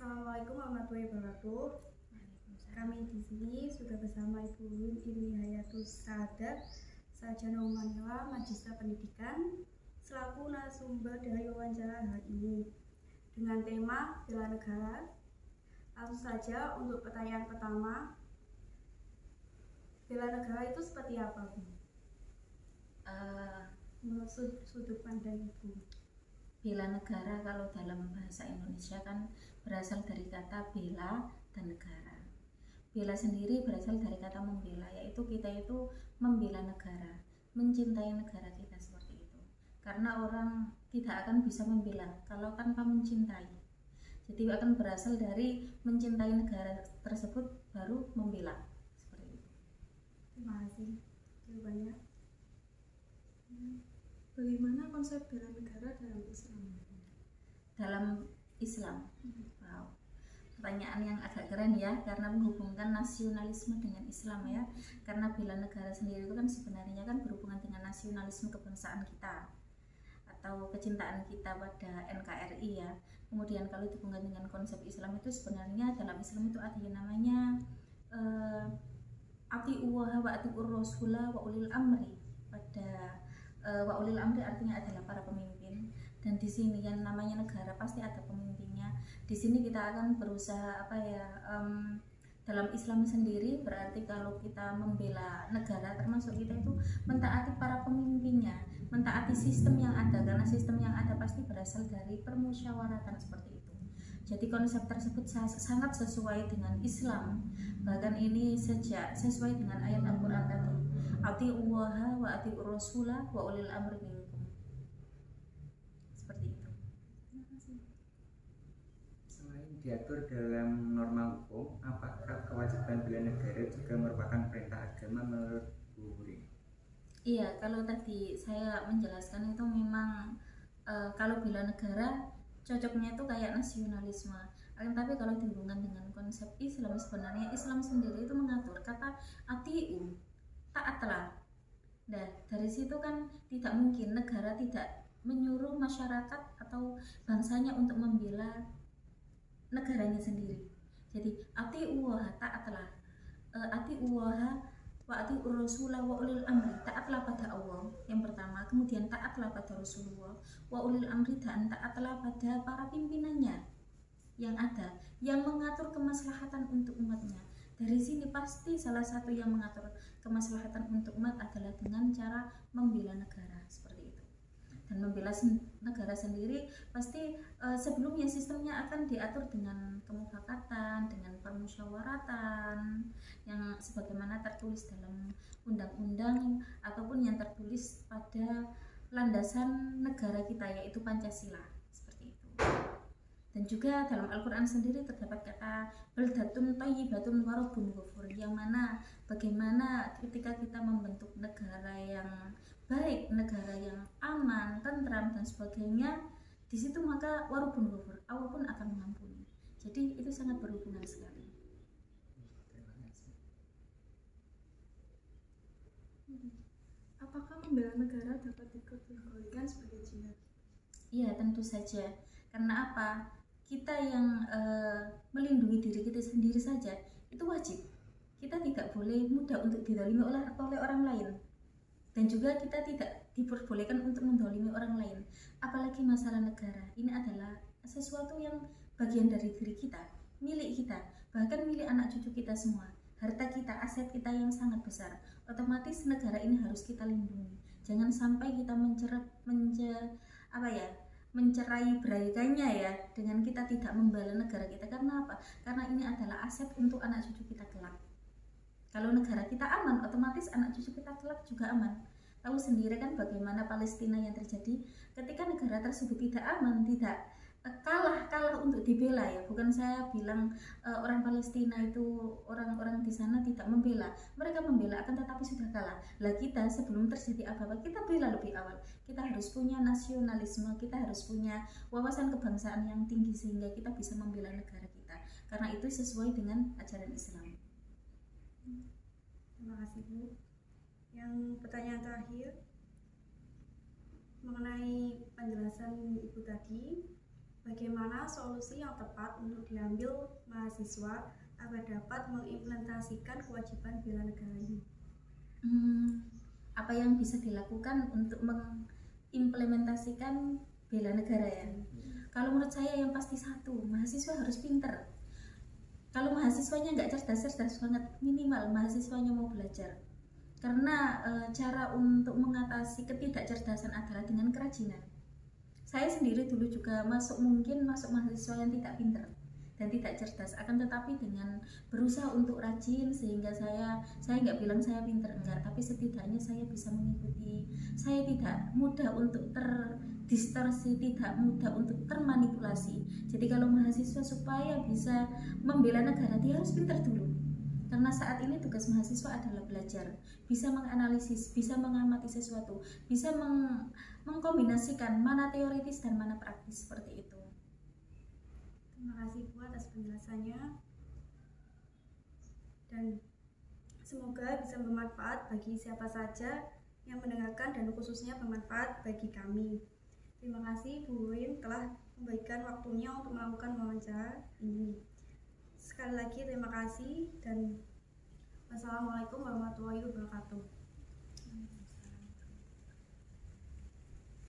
Assalamualaikum warahmatullahi wabarakatuh. Kami di sini sudah bersama Ibu Irmi Hayatus Sadat, Sarjana Humaniola, Magister Pendidikan, selaku narasumber dari wawancara hari ini dengan tema bela negara. Langsung saja untuk pertanyaan pertama, bela negara itu seperti apa, Bu? Menurut sudut pandang Ibu. Bela negara kalau dalam bahasa Indonesia kan berasal dari kata bela dan negara. Bela sendiri berasal dari kata membela, yaitu kita itu membela negara, mencintai negara kita seperti itu. Karena orang tidak akan bisa membela kalau tanpa mencintai. Jadi akan berasal dari mencintai negara tersebut baru membela, seperti itu. Terima kasih jawabannya. Bagaimana konsep bela negara dalam Islam? Dalam Islam, wow, pertanyaan yang agak keren ya, karena menghubungkan nasionalisme dengan Islam ya. Karena bela negara sendiri itu kan sebenarnya kan berhubungan dengan nasionalisme kebangsaan kita atau kecintaan kita pada NKRI ya. Kemudian kalau dihubungkan dengan konsep Islam itu sebenarnya dalam Islam itu ada yang namanya ati'ullaha wa ati'ur rasulah wa ulil amri. Pada wa ulil amri artinya adalah para pemimpin, dan di sini yang namanya negara pasti ada pemimpinnya. Di sini kita akan berusaha dalam Islam sendiri berarti kalau kita membela negara termasuk kita itu mentaati para pemimpinnya, mentaati sistem yang ada, karena sistem yang ada pasti berasal dari permusyawaratan seperti itu. Jadi konsep tersebut sangat sesuai dengan Islam, bahkan ini sesuai dengan ayat Al-Quran tadi, ati'ullaha wa ati'ur rasulah wa ulil amri minkum, seperti itu. Selain diatur dalam norma hukum, apakah kewajiban bela negara juga merupakan perintah agama menurut Bu Huri? Iya, kalau tadi saya menjelaskan itu memang kalau bela negara cocoknya itu kayak nasionalisme. Tapi kalau dihubungkan dengan konsep Islam, sebenarnya Islam sendiri itu mengatur kata ati'u, taatlah. Nah, dari situ kan tidak mungkin negara tidak menyuruh masyarakat atau bangsanya untuk membela negaranya sendiri. Jadi ati'ullaha, taatlah, ati'ullaha wa ati'ur rasulah wa ulil amri, taatlah pada Allah yang pertama, kemudian taatlah pada Rasulullah, wa ulil amri, dan taatlah pada para pimpinannya yang ada, yang mengatur kemaslahatan untuk umatnya. Dari sini pasti salah satu yang mengatur kemaslahatan untuk umat adalah dengan cara membela negara, seperti itu. Dan membela negara sendiri pasti sebelumnya sistemnya akan diatur dengan kemufakatan, dengan permusyawaratan yang sebagaimana tertulis dalam undang-undang ataupun yang tertulis pada landasan negara kita, yaitu Pancasila, seperti itu. Dan juga dalam Al-Quran sendiri terdapat kata baldatun thayyibatun wa rabbun ghafur, yang mana bagaimana ketika kita membentuk negara yang baik, negara yang aman, tentram dan sebagainya, di situ maka warubun ghafur, Allah pun akan mengampuni. Jadi itu sangat berhubungan sekali. Terima kasih. Apakah membela negara dapat dikategorikan sebagai jihad? Iya, tentu saja. Karena apa? Kita yang melindungi diri kita sendiri saja itu wajib. Kita tidak boleh mudah untuk dizalimi oleh orang lain, dan juga kita tidak diperbolehkan untuk mendolimi orang lain. Apalagi masalah negara, ini adalah sesuatu yang bagian dari diri kita, milik kita, bahkan milik anak cucu kita semua. Harta kita, aset kita yang sangat besar. Otomatis negara ini harus kita lindungi. Jangan sampai kita mencerai beraikannya ya, dengan kita tidak membela negara kita. Karena apa? Karena ini adalah aset untuk anak cucu kita kelak. Kalau negara kita aman, otomatis anak cucu kita kelak juga aman. Tahu sendiri kan bagaimana Palestina yang terjadi ketika negara tersebut tidak aman, tidak kalah untuk dibela ya. Bukan saya bilang orang Palestina itu, orang-orang di sana tidak membela, mereka membela, akan tetapi sudah kalah. Lah kita sebelum terjadi apa-apa kita bela lebih awal. Kita harus punya nasionalisme, kita harus punya wawasan kebangsaan yang tinggi sehingga kita bisa membela negara kita, karena itu sesuai dengan ajaran Islam. Terima kasih, Bu. Yang pertanyaan terakhir mengenai penjelasan Ibu tadi, Bagaimana solusi yang tepat untuk diambil mahasiswa agar dapat mengimplementasikan kewajiban bela negara ini? Apa yang bisa dilakukan untuk mengimplementasikan bela negara ya? Kalau menurut saya yang pasti satu, mahasiswa harus pinter. Kalau mahasiswanya nggak cerdas banget, minimal mahasiswanya mau belajar. Karena cara untuk mengatasi ketidakcerdasan adalah dengan kerajinan. Saya sendiri dulu juga masuk mahasiswa yang tidak pinter dan tidak cerdas, akan tetapi dengan berusaha untuk rajin sehingga saya nggak bilang saya pinter, enggak, tapi setidaknya saya bisa mengikuti. Saya tidak mudah untuk terdistorsi, tidak mudah untuk termanipulasi. Jadi kalau mahasiswa supaya bisa membela negara, dia harus pinter dulu. Karena saat ini tugas mahasiswa adalah belajar, bisa menganalisis, bisa mengamati sesuatu, bisa mengkombinasikan mana teoritis dan mana praktis, seperti itu. Terima kasih Bu atas penjelasannya, dan semoga bisa bermanfaat bagi siapa saja yang mendengarkan dan khususnya bermanfaat bagi kami. Terima kasih Bu Wim telah memberikan waktunya untuk melakukan wawancara ini. Sekali lagi terima kasih dan wassalamualaikum warahmatullahi wabarakatuh.